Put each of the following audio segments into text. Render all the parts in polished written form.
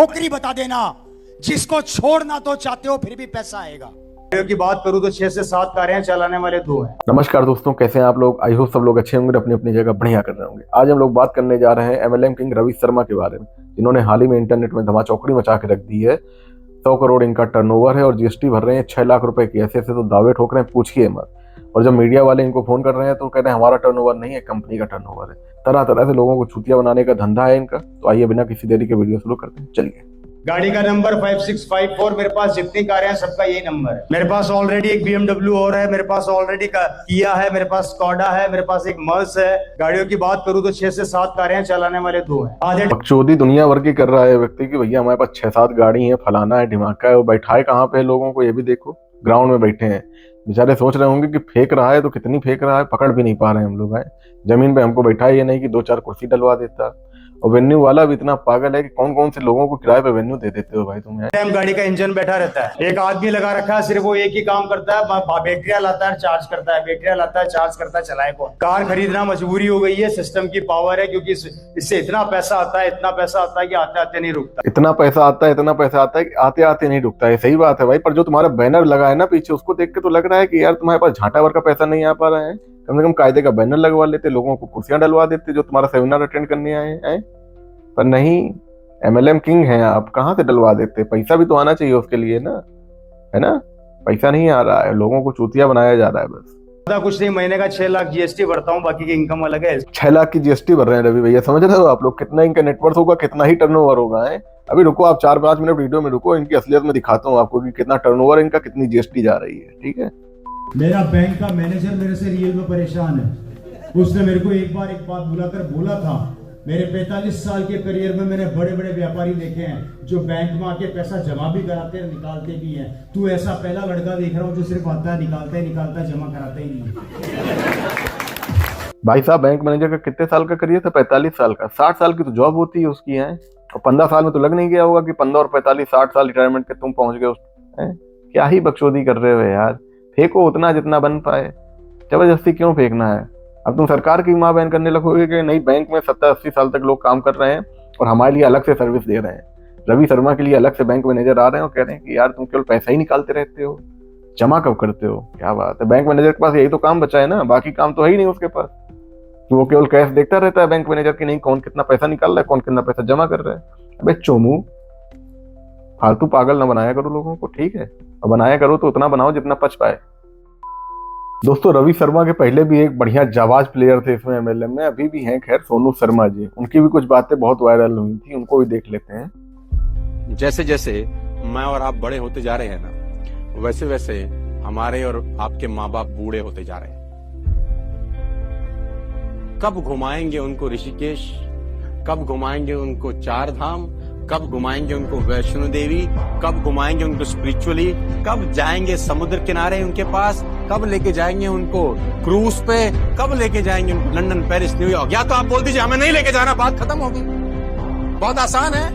नौकरी बता देना जिसको छोड़ना तो चाहते हो फिर भी पैसा आएगा। की बात करूं तो 6 से 7 कारें चलाने वाले 2 हैं। नमस्कार दोस्तों, कैसे हैं आप लोग। आई होप सब लोग अच्छे होंगे, अपनी अपनी जगह बढ़िया कर रहे होंगे। आज हम लोग बात करने जा रहे हैं एमएलएम किंग रवि शर्मा के बारे में, जिन्होंने हाल ही में इंटरनेट में धमाचौकड़ी मचा के रख दी है। 100 करोड़ इनका टर्नओवर है और जीएसटी भर रहे हैं 6 लाख रुपए की। ऐसे ऐसे तो दावे ठोक रहे हैं, पूछिए मत। और जब मीडिया वाले इनको फोन कर रहे हैं तो कह रहे हैं हमारा टर्नओवर नहीं है, कंपनी का टर्नओवर है। तरह तरह से लोगों को छुट्टियां बनाने का धंधा है इनका। तो आइए बिना किसी देरी के वीडियो शुरू करते हैं, चलिए। गाड़ी का नंबर 5654। मेरे पास जितनी कारें हैं सबका यही नंबर है। मेरे पास ऑलरेडी एक BMW और है, मेरे पास ऑलरेडी किया है, मेरे पास स्कॉडा है, मेरे पास एक मर्स है। गाड़ियों की बात करूं तो 6 से 7 कारें चलाने वाले 2 हैं। आधे बकचोदी दुनिया भर की कर रहा है व्यक्ति की, भैया हमारे पास 6-7 गाड़ी है, फलाना है, ढिमाका है। वो बैठाए कहाँ पे लोगों को, ये भी देखो। ग्राउंड में बैठे हैं बेचारे, सोच रहे होंगे कि फेंक रहा है तो कितनी फेंक रहा है, पकड़ भी नहीं पा रहे हैं हम लोग। है जमीन पे हमको बैठा है, ये नहीं कि 2-4 कुर्सी डलवा देता। और वेन्यू वाला भी इतना पागल है कि कौन कौन से लोगों को किराए पे वेन्यू दे देते हो भाई तुम। टाइम गाड़ी का इंजन बैठा रहता है, एक आदमी लगा रखा है, सिर्फ वो एक ही काम करता है, बैटरियां लाता है, चार्ज करता है, बैटरियां लाता है, चार्ज करता है, चलाए कौन। कार खरीदना मजबूरी हो गई है, सिस्टम की पावर है, क्योंकि इससे इतना पैसा आता है, इतना पैसा आता है कि आते आते नहीं रुकता। इतना पैसा आता है, इतना पैसा आता है कि आते आते नहीं रुकता है। सही बात है भाई, पर जो तुम्हारा बैनर लगा है ना पीछे, उसको देख के तो लग रहा है कि यार तुम्हारे पास झांटा भर का पैसा नहीं आ पा रहा है। कम से कम कायदे का बैनर लगवा लेते, लोगों को कुर्सियां डलवा देते जो तुम्हारा सेमिनार अटेंड करने आए हैं। पर नहीं, एमएलएम किंग हैं आप, कहाँ से डलवा देते। पैसा भी तो आना चाहिए उसके लिए ना, है ना। पैसा नहीं आ रहा है, लोगों को चूतिया बनाया जा रहा है बस। कुछ नहीं, महीने का 6 लाख जीएसटी भरता हूँ, बाकी की इनकम अलग है। 6 लाख की जीएसटी भर रहे हैं रवि भैया, समझ रहे हो आप लोग। कितना इनका नेटवर्थ होगा, कितना ही टर्नओवर होगा। है अभी रुको, आप 4-5 मिनट वीडियो में रुको, इनकी असलियत में दिखाता हूँ आपको कि कितना टर्नओवर इनका, कितनी जीएसटी जा रही है। ठीक है, मेरा बैंक का मैनेजर मेरे से रियल में परेशान है। उसने मेरे को एक बात बुलाकर बोला था, मेरे 45 साल के करियर में मैंने बड़े बड़े व्यापारी देखे हैं जो बैंक में आके पैसा जमा भी कराते हैं, निकालते भी हैं। तू ऐसा पहला लड़का देख रहा हूँ जो सिर्फ आता है, निकालता है, जमा कराता ही नहीं। भाई साहब, बैंक मैनेजर का कितने साल का करियर था? 45 साल का। 60 साल की तो जॉब होती है उसकी है, और 15 साल में तो लग नहीं गया होगा कि 15 और 45 60 साल रिटायरमेंट के तुम पहुंच गए उस। क्या ही बकचोदी कर रहे हो यार। फेंको उतना जितना बन पाए, जबरदस्ती क्यों फेंकना है। अब तुम सरकार की माँ बहन करने लगोगे कि नहीं, बैंक में 70-80 साल तक लोग काम कर रहे हैं और हमारे लिए अलग से सर्विस दे रहे हैं। रवि शर्मा के लिए अलग से बैंक मैनेजर आ रहे हैं और कह रहे हैं कि यार तुम केवल पैसा ही निकालते रहते हो, जमा कब करते हो। क्या बात है, बैंक मैनेजर के पास यही तो काम बचा है ना, बाकी काम तो है ही नहीं उसके पास। कि वो केवल कैश देखता रहता है बैंक मैनेजर की, नहीं कौन कितना पैसा निकाल रहा है, कौन कितना पैसा जमा कर रहा है। अबे चोमू, फालतू पागल ना बनाया करो लोगों को, ठीक है। और बनाया करो तो उतना बनाओ जितना पच पाए। दोस्तों, रवि शर्मा के पहले भी एक बढ़िया जाबाज प्लेयर थे इसमें एमएलएम में, अभी भी हैं खैर, सोनू शर्मा जी। उनकी भी कुछ बातें बहुत वायरल हुई थी, उनको भी देख लेते हैं। जैसे जैसे मैं और आप बड़े होते जा रहे हैं ना, वैसे वैसे हमारे और आपके माँ बाप बूढ़े होते जा रहे हैं। कब घुमाएंगे उनको ऋषिकेश, कब घुमाएंगे उनको 4 धाम, कब घुमाएंगे उनको वैष्णो देवी, कब घुमाएंगे उनको स्पिरिचुअली, कब जाएंगे समुद्र किनारे उनके पास, कब लेके जाएंगे उनको क्रूज पे, कब लेके जाएंगे उनको लंदन, पेरिस, न्यूयॉर्क। या तो आप बोल दीजिए हमें नहीं लेके जाना, बात खत्म होगी। बहुत आसान है।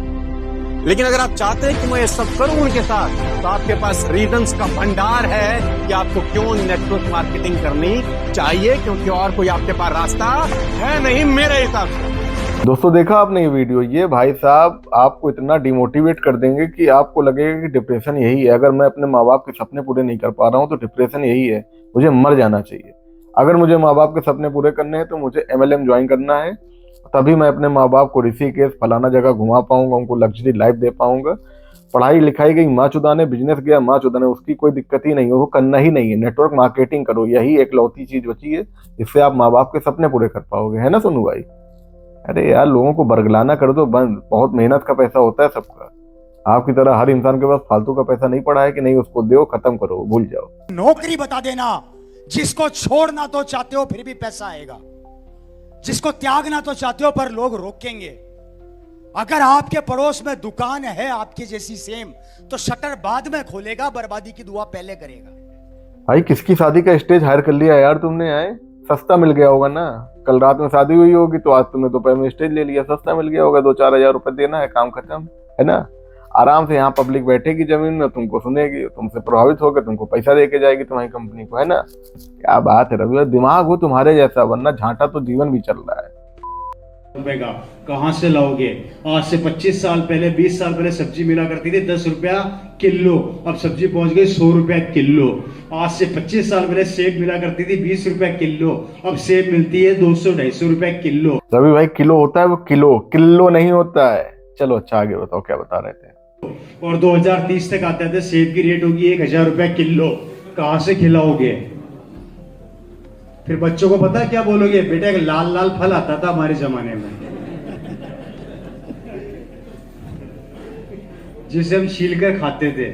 लेकिन अगर आप चाहते हैं कि मैं ये सब करूं उनके साथ, तो आपके पास रीजंस का भंडार है कि आपको क्यों नेटवर्क मार्केटिंग करनी चाहिए, क्योंकि और कोई आपके पास रास्ता है नहीं मेरे हिसाब से। दोस्तों, देखा आपने ये वीडियो, ये भाई साहब आपको इतना डिमोटिवेट कर देंगे कि आपको लगेगा कि डिप्रेशन यही है। अगर मैं अपने माँ बाप के सपने पूरे नहीं कर पा रहा हूँ तो डिप्रेशन यही है, मुझे मर जाना चाहिए। अगर मुझे माँ बाप के सपने पूरे करने हैं तो मुझे एमएलएम ज्वाइन करना है, तभी मैं अपने माँ बाप को ऋषिकेश फलाना जगह घुमा पाऊंगा, उनको लग्जरी लाइफ दे पाऊंगा। पढ़ाई लिखाई गई माँ चुदाने, बिजनेस गया माँ चुदाने, उसकी कोई दिक्कत ही नहीं है, वो करना ही नहीं है। नेटवर्क मार्केटिंग करो, यही एक लौती चीज बची है जिससे आप माँ बाप के सपने पूरे कर पाओगे, है ना सोनू भाई। अरे यार, लोगों को बरगलाना कर दो बंद। बहुत मेहनत का पैसा होता है सबका। आपकी तरह हर इंसान के पास फालतू का पैसा नहीं पड़ा है कि नहीं उसको दो, खत्म करो, भूल जाओ। नौकरी बता देना जिसको छोड़ना तो चाहते हो फिर भी पैसा आएगा, जिसको त्यागना तो चाहते हो पर लोग रोकेंगे। अगर आपके पड़ोस में दुकान है आपकी जैसी सेम, तो शटर बाद में खोलेगा, बर्बादी की दुआ पहले करेगा। भाई किसकी शादी का स्टेज हायर कर लिया यार तुमने। आए सस्ता मिल गया होगा ना, कल रात में शादी हुई होगी तो आज तुमने दोपहर में स्टेज ले लिया, सस्ता मिल गया होगा, 2-4 हजार रुपए देना है, काम खत्म, है ना। आराम से यहाँ पब्लिक बैठेगी जमीन में, तुमको सुनेगी, तुमसे प्रभावित होकर तुमको पैसा देके जाएगी तुम्हारी कंपनी को, है ना। क्या बात है रवि, दिमाग हो तुम्हारे जैसा, वरना झांटा तो जीवन भी चल रहा है। रुपए का कहां से लाओगे? आज से 25 साल पहले 20 साल पहले सब्जी मिला करती थी 10 रुपया किलो, अब सब्जी पहुंच गई 100 रुपया किलो। आज से 25 साल पहले सेब मिला करती थी 20 रुपया किलो, अब सेब मिलती है 200-250 रुपया किलो। रवि भाई किलो होता है वो, किलो नहीं होता है। चलो अच्छा आगे बताओ क्या बता रहे थे। और 2030 तक आते थे सेब की रेट होगी 1000 रुपया किलो। कहां से खिलाओगे? फिर बच्चों को पता है क्या बोलोगे? बेटा एक लाल लाल फल आता था हमारे जमाने में, जिसे हम छील कर खाते थे।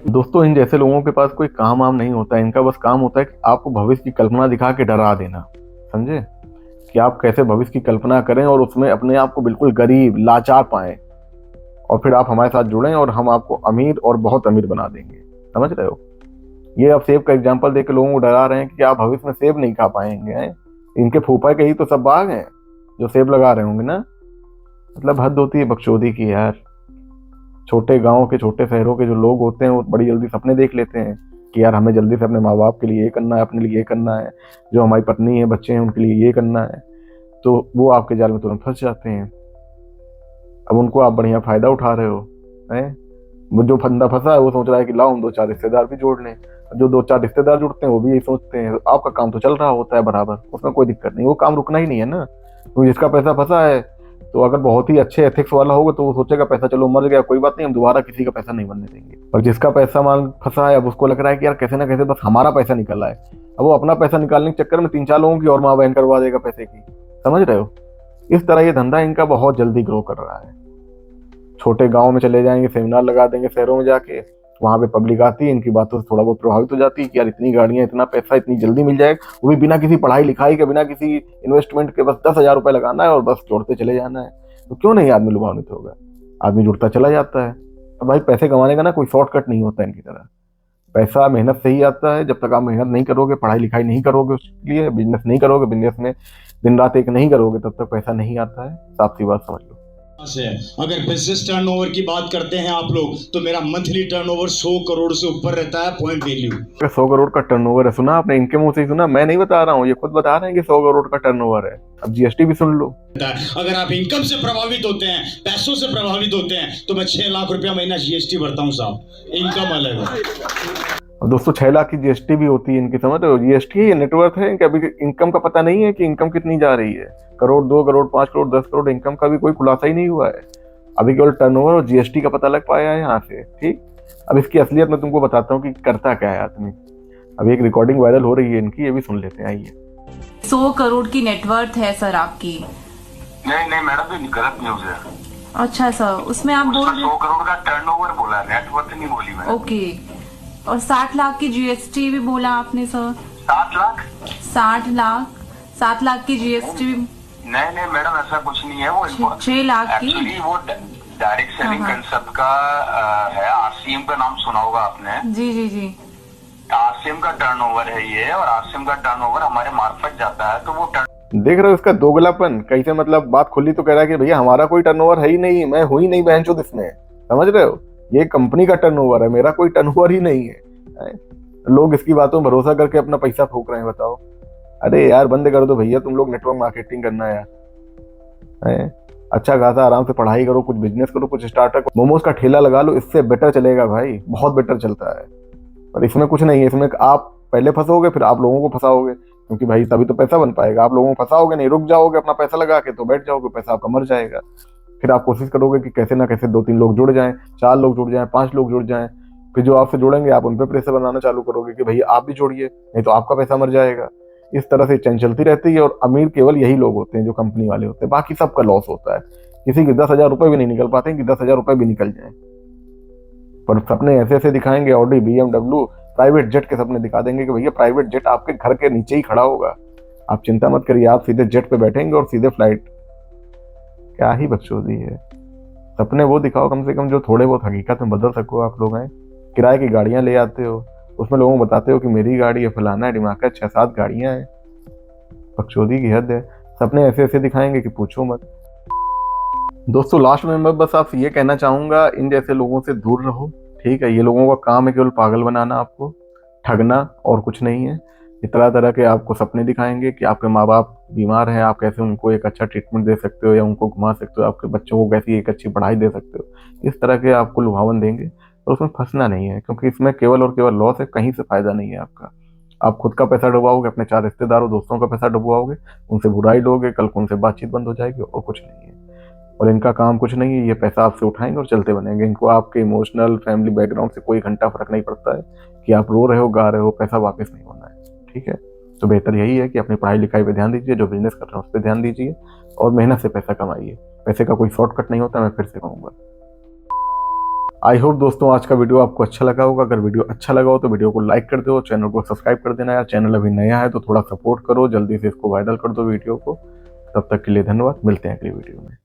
दोस्तों इन जैसे लोगों के पास कोई काम वाम नहीं होता है, इनका बस काम होता है कि आपको भविष्य की कल्पना दिखा के डरा देना, समझे? कि आप कैसे भविष्य की कल्पना करें और उसमें अपने आप को बिल्कुल गरीब लाचार पाएं, और फिर आप हमारे साथ जुड़ें और हम आपको अमीर और बहुत अमीर बना देंगे। समझ रहे हो? ये अब सेब का एग्जाम्पल देकर लोगों को डरा रहे हैं कि आप भविष्य में सेब नहीं खा पाएंगे। इनके फूफा के ही तो सब बाग हैं जो सेब लगा रहे होंगे ना। मतलब हद होती है बकचोदी की यार। छोटे गांव के छोटे शहरों के जो लोग होते हैं वो बड़ी जल्दी सपने देख लेते हैं कि यार हमें जल्दी से अपने माँ बाप के लिए ये करना है, अपने लिए ये करना है, जो हमारी पत्नी है बच्चे हैं उनके लिए ये करना है, तो वो आपके जाल में तुरंत फंस जाते हैं। अब उनको आप बढ़िया फायदा उठा रहे हो हैं। वो जो फंदा फंसा है वो सोच रहा है कि लाओ हम 2-4 रिश्तेदार भी जोड़ लें। जो 2-4 रिश्तेदार जुड़ते हैं वो भी यही सोचते हैं। आपका काम तो चल रहा होता है बराबर, उसमें कोई दिक्कत नहीं, वो काम रुकना ही नहीं है ना। तो जिसका पैसा फंसा है तो अगर बहुत ही अच्छे एथिक्स वाला होगा तो वो सोचेगा पैसा चलो मर गया कोई बात नहीं, हम दोबारा किसी का पैसा नहीं बनने देंगे। और जिसका पैसा माल फंसा है अब उसको लग रहा है कि यार कैसे ना कैसे बस हमारा पैसा निकला है, अब वो अपना पैसा निकालने के चक्कर में 3-4 लोगों की और माँ बहन करवा देगा पैसे की। समझ रहे हो? इस तरह ये धंधा इनका बहुत जल्दी ग्रो कर रहा है। छोटे गांव में चले जाएंगे, सेमिनार लगा देंगे शहरों में जाके, वहां पे पब्लिक आती है, इनकी बातों से थोड़ा बहुत प्रभावित हो जाती है कि यार इतनी गाड़ियां, इतना पैसा इतनी जल्दी मिल जाएगा, वो भी बिना किसी पढ़ाई लिखाई के, बिना किसी इन्वेस्टमेंट के, बस 10,000 रुपए लगाना है और बस जोड़ते चले जाना है। तो क्यों नहीं आदमी लुभान्वित होगा? आदमी जुड़ता चला जाता है। अब भाई पैसे कमाने का ना कोई शॉर्टकट नहीं होता इनकी तरह। पैसा मेहनत से ही आता है। जब तक आप मेहनत नहीं करोगे, पढ़ाई लिखाई नहीं करोगे, उसके लिए बिजनेस नहीं करोगे, बिजनेस में दिन रात एक नहीं करोगे, तब तक पैसा नहीं आता है। साफ सी बात समझ लो। अगर बिजनेस टर्नओवर की बात करते हैं आप लोग तो मेरा मंथली टर्नओवर 100 करोड़ से ऊपर रहता है पॉइंट वैल्यू। 100 करोड़ का टर्नओवर है, सुना आपने? इनके मुंह से ही सुना, मैं नहीं बता रहा हूँ, ये खुद बता रहे हैं कि 100 करोड़ का टर्नओवर है। अब जीएसटी भी सुन लो। अगर आप इनकम से प्रभावित होते हैं, पैसों से प्रभावित होते हैं, तो मैं 6 लाख रुपया महीना जीएसटी भरता हूँ साहब। इनकम अलग है। अब दोस्तों 6 लाख की जीएसटी भी होती है इनकी, समझ रहे हो? जीएसटी है, नेटवर्थ है इनका। अभी इनकम का पता नहीं है कि इनकम कितनी जा रही है। करोड़, 2 करोड़, 5 करोड़, 10 करोड़ इनकम का भी कोई खुलासा ही नहीं हुआ है। अभी केवल टर्नओवर और जीएसटी का पता लग पाया है यहाँ से। ठीक, अब इसकी असलियत मैं तुमको बताता हूँ कि करता क्या है आदमी। अभी एक रिकॉर्डिंग वायरल हो रही है इनकी, ये भी सुन लेते हैं, आइए। 100 करोड़ की नेटवर्थ है सर आपकी। नहीं मैडम, ये गलत न्यूज है। अच्छा सर, उसमें आप बोल रहे 100 करोड़ का टर्नओवर बोला, नेटवर्थ नहीं बोली मैंने। ओके, और 60 लाख की जीएसटी भी बोला आपने सर। 7 लाख? 7 लाख की जीएसटी भी। नहीं मैडम, ऐसा कुछ नहीं है। वो 6 लाख की एक्चुअली वो डायरेक्ट सेलिंग कंसेप्ट का है। आरसीएम का नाम सुना होगा आपने? जी। आरसीएम का टर्नओवर है ये, और आरसीएम का टर्नओवर हमारे मार्फत जाता है, तो वो देख रहे हो इसका दोगलापन कैसे? मतलब बात खुली तो कह रहा है कि भैया हमारा कोई टर्नओवर है ही नहीं, मैं हुई नहीं बहनचोद इसमें। समझ रहे हो? ये कंपनी का टर्नओवर है, मेरा कोई टर्नओवर ही नहीं है। लोग इसकी बातों में भरोसा करके अपना पैसा फूक रहे हैं। बताओ, अरे यार बंद कर दो भैया, तुम लोग नेटवर्क मार्केटिंग करना यार। अच्छा खासा आराम से पढ़ाई करो, कुछ बिजनेस करो, कुछ स्टार्टअप, मोमोज का ठेला लगा लो, इससे बेटर चलेगा भाई, बहुत बेटर चलता है। और इसमें कुछ नहीं है, इसमें आप पहले फंसोगे फिर आप लोगों को फंसाओगे, क्योंकि भाई तभी तो पैसा बन पाएगा। आप लोगों को फंसाओगे नहीं, रुक जाओगे अपना पैसा लगा के तो बैठ जाओगे, पैसा आपका मर जाएगा। फिर आप कोशिश करोगे कि कैसे ना कैसे 2-3 लोग जुड़ जाएं, 4 लोग जुड़ जाएं, 5 लोग जुड़ जाएं। फिर जो आपसे जुड़ेंगे आप उन पर प्रेशर बनाना चालू करोगे कि भैया आप भी जोड़िए, नहीं तो आपका पैसा मर जाएगा। इस तरह से चैन चलती रहती है। और अमीर केवल यही लोग होते हैं जो कंपनी वाले होते हैं, बाकी सबका लॉस होता है। किसी के 10,000 रुपए भी नहीं निकल पाते हैं कि 10,000 रुपए भी निकल जाए। पर सपने ऐसे ऐसे दिखाएंगे, ऑडी, BMW, प्राइवेट जेट के सपने दिखा देंगे कि भैया प्राइवेट जेट आपके घर के नीचे ही खड़ा होगा, आप चिंता मत करिए, आप सीधे जेट पे बैठेंगे और सीधे फ्लाइट। क्या ही बकचोदी है। सपने वो दिखाओ कम से कम जो थोड़े बहुत हकीकत में बदल सको। आप लोग हैं किराए की गाड़ियां ले आते हो, उसमें लोगों को बताते हो कि मेरी गाड़ी है, फलाना है, डिमाका है, 6-7 गाड़ियां हैं। बकचोदी की हद है। सपने ऐसे ऐसे दिखाएंगे कि पूछो मत। दोस्तों लास्ट में मैं बस आपसे ये कहना चाहूंगा, इन जैसे लोगों से दूर रहो। ठीक है, ये लोगों का काम है केवल पागल बनाना, आपको ठगना, और कुछ नहीं है। ये तरह तरह के आपको सपने दिखाएंगे कि आपके माँ बाप बीमार हैं, आप कैसे उनको एक अच्छा ट्रीटमेंट दे सकते हो या उनको घुमा सकते हो, आपके बच्चों को कैसी एक अच्छी पढ़ाई दे सकते हो। इस तरह के आपको लुभावन देंगे और उसमें फंसना नहीं है, क्योंकि इसमें केवल और केवल लॉस है, कहीं से फायदा नहीं है आपका। आप खुद का पैसा डुबाओगे, अपने 4 रिश्तेदारों दोस्तों का पैसा डुबाओगे, उनसे बुराई लोगे, कल को उनसे बातचीत बंद हो जाएगी और कुछ नहीं है। और इनका काम कुछ नहीं है, ये पैसा आपसे उठाएंगे और चलते बनेंगे। इनको आपके इमोशनल फैमिली बैकग्राउंड से कोई घंटा फर्क नहीं पड़ता है कि आप रो रहे हो, गा रहे हो, पैसा वापस नहीं होना है। ठीक है, तो बेहतर यही है कि अपनी पढ़ाई लिखाई पे ध्यान दीजिए, जो बिजनेस कर रहे हैं उस पर ध्यान दीजिए और मेहनत से पैसा कमाइए। पैसे का कोई शॉर्टकट नहीं होता, मैं फिर से कहूँगा। आई होप दोस्तों आज का वीडियो आपको अच्छा लगा होगा। अगर वीडियो अच्छा लगा हो तो वीडियो को लाइक कर दो, चैनल को सब्सक्राइब कर देना यार। चैनल अभी नया है तो थोड़ा सपोर्ट करो, जल्दी से इसको वायरल कर दो वीडियो को। तब तक के लिए धन्यवाद, मिलते हैं अगली वीडियो में।